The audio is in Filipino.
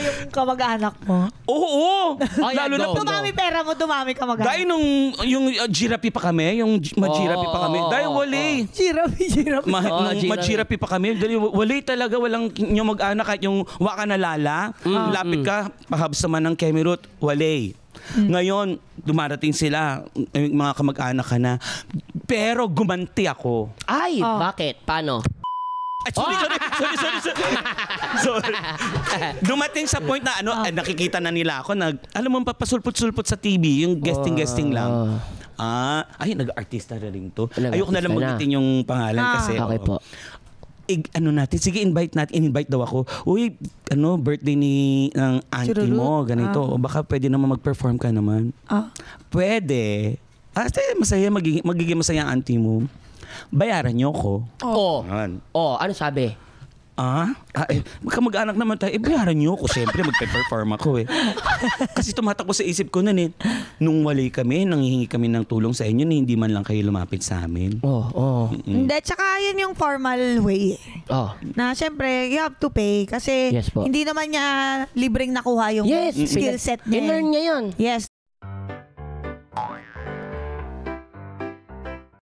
yung kamag-anak mo? Oo! Lalo na dumami pera mo, dumami kamag-anak. Dahil nung yung Girapi pa kami, yung Magirapi pa kami. Dahil wali. Girapi. Magirapi pa kami. Dahil wali talaga, walang yung mag-anak kahit yung waka na lala. Lapit ka, pahabs naman ng Kemirut, wali. Ngayon, dumarating sila, mga kamag-anak ka na. Pero gumanti ako. Ay, bakit? Paano? Ay, sorry. Dumating sa point na nakikita na nila ako, alam mo, papasulpot-sulpot sa TV, yung guesting lang. Ay, nag-artista na rin to. Ayoko na lang magitin yung pangalan kasi. Okay po. Sige, invite daw ako. Uy, birthday ng auntie mo, ganito. O baka pwede naman mag-perform ka naman. Pwede. Masaya, magiging masaya ang auntie mo. Bayaran niyo ko. Ano sabi? Mag-anak naman tayo. Bayaran niyo ko. Siyempre, magpe-perform ako eh. Kasi tumatakbo sa isip ko nun eh. Nung wali kami, nanghihingi kami ng tulong sa inyo, hindi man lang kayo lumapit sa amin. Hindi, tsaka yun yung formal way. Na siyempre, you have to pay. Kasi hindi naman niya libreng nakuha yung skill set niya. In-learn niya yun. Yes,